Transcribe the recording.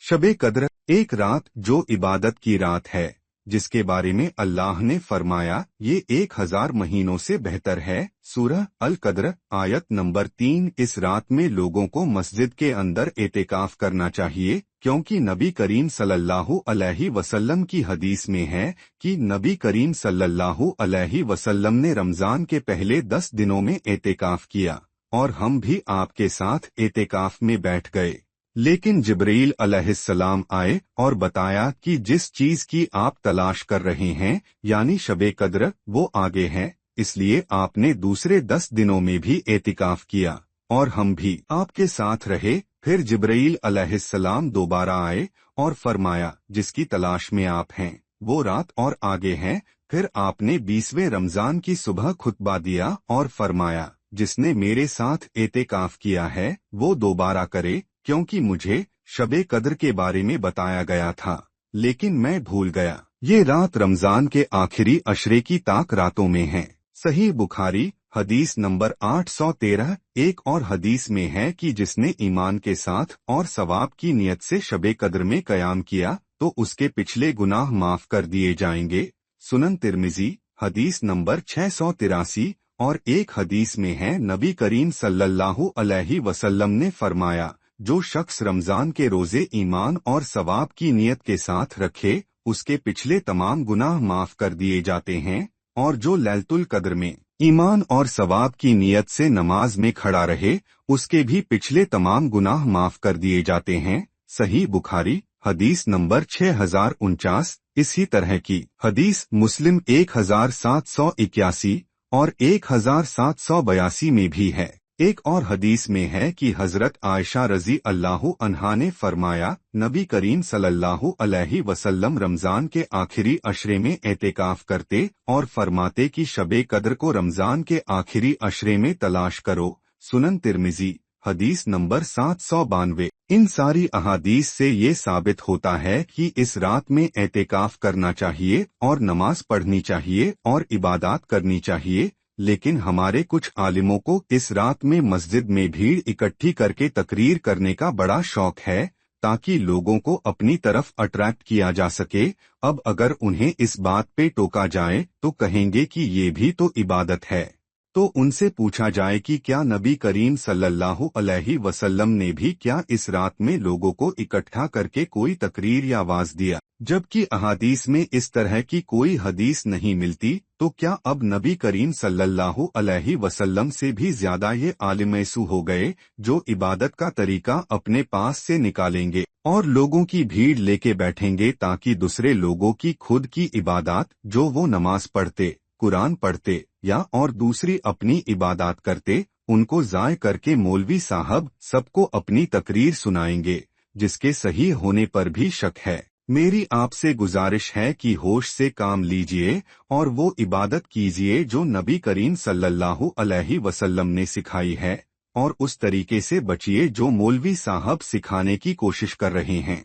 शबे कद्र एक रात जो इबादत की रात है, जिसके बारे में अल्लाह ने फरमाया ये 1000 महीनों से बेहतर है। सूरह अल कद्र आयत नंबर 3। इस रात में लोगों को मस्जिद के अंदर एतेकाफ करना चाहिए, क्योंकि नबी करीम सल्लल्लाहु अलैहि वसल्लम की हदीस में है कि नबी करीम सल्लल्लाहु अलैहि वसल्लम ने रमजान के पहले 10 दिनों में एतेकाफ किया और हम भी आपके साथ एतेकाफ में बैठ गए। लेकिन जिब्रील अलैहिस्सलाम आए और बताया कि जिस चीज की आप तलाश कर रहे हैं यानी शबे कद्र वो आगे है, इसलिए आपने दूसरे 10 दिनों में भी एतिकाफ किया और हम भी आपके साथ रहे। फिर जिब्रील अलैहिस्सलाम दोबारा आए और फरमाया जिसकी तलाश में आप हैं वो रात और आगे है। फिर आपने 20वें रमजान की सुबह खुतबा दिया और फरमाया जिसने मेरे साथ एतिकाफ किया है वो दोबारा करे, क्योंकि मुझे शबे कद्र के बारे में बताया गया था लेकिन मैं भूल गया। ये रात रमजान के आखिरी अशरे की ताक रातों में है। सही बुखारी हदीस नंबर 813। एक और हदीस में है कि जिसने ईमान के साथ और सवाब की नियत से शबे कद्र में कयाम किया तो उसके पिछले गुनाह माफ कर दिए जाएंगे। सुनन तिर्मिजी हदीस नंबर 683। और एक हदीस में है नबी करीम सल्लल्लाहु अलैहि वसल्लम ने फरमाया जो शख्स रमजान के रोजे ईमान और सवाब की नियत के साथ रखे उसके पिछले तमाम गुनाह माफ कर दिए जाते हैं, और जो लैलतुल कद्र में ईमान और सवाब की नियत से नमाज में खड़ा रहे उसके भी पिछले तमाम गुनाह माफ कर दिए जाते हैं। सही बुखारी हदीस नंबर 6049। इसी तरह की हदीस मुस्लिम 1781 और 1782 में भी है। एक और हदीस में है कि हजरत आयशा रजी अल्लाहु अन्हा ने फरमाया नबी करीम सल्लल्लाहु अलैहि वसल्लम रमजान के आखिरी अशरे में एतेकाफ करते और फरमाते कि शबे कद्र को रमजान के आखिरी अशरे में तलाश करो। सुनन तिर्मिजी हदीस नंबर 792। इन सारी अहादीस से ये साबित होता है कि इस रात में एतेकाफ करना चाहिए और नमाज पढ़नी चाहिए और इबादत करनी चाहिए। लेकिन हमारे कुछ आलिमों को इस रात में मस्जिद में भीड़ इकट्ठी करके तकरीर करने का बड़ा शौक है ताकि लोगों को अपनी तरफ अट्रैक्ट किया जा सके। अब अगर उन्हें इस बात पे टोका जाए तो कहेंगे कि ये भी तो इबादत है। तो उनसे पूछा जाए कि क्या नबी करीम सल्लल्लाहु अलैहि वसल्लम ने भी क्या इस रात में लोगों को इकट्ठा करके कोई तकरीर या वाज दिया, जबकि अहादीस में इस तरह की कोई हदीस नहीं मिलती। तो क्या अब नबी करीम सल्लल्लाहु अलैहि वसल्लम से भी ज्यादा ये आलिम-ए-सू हो गए जो इबादत का तरीका अपने पास से निकालेंगे और लोगों की भीड़ लेके बैठेंगे ताकि दूसरे लोगों की खुद की इबादत जो वो नमाज पढ़ते, कुरान पढ़ते या और दूसरी अपनी इबादत करते उनको ज़ाय करके मौलवी साहब सबको अपनी तकरीर सुनाएंगे, जिसके सही होने पर भी शक है। मेरी आपसे गुजारिश है कि होश से काम लीजिए और वो इबादत कीजिए जो नबी करीम सल्लल्लाहु अलैहि वसल्लम ने सिखाई है, और उस तरीके से बचिए जो मौलवी साहब सिखाने की कोशिश कर रहे हैं।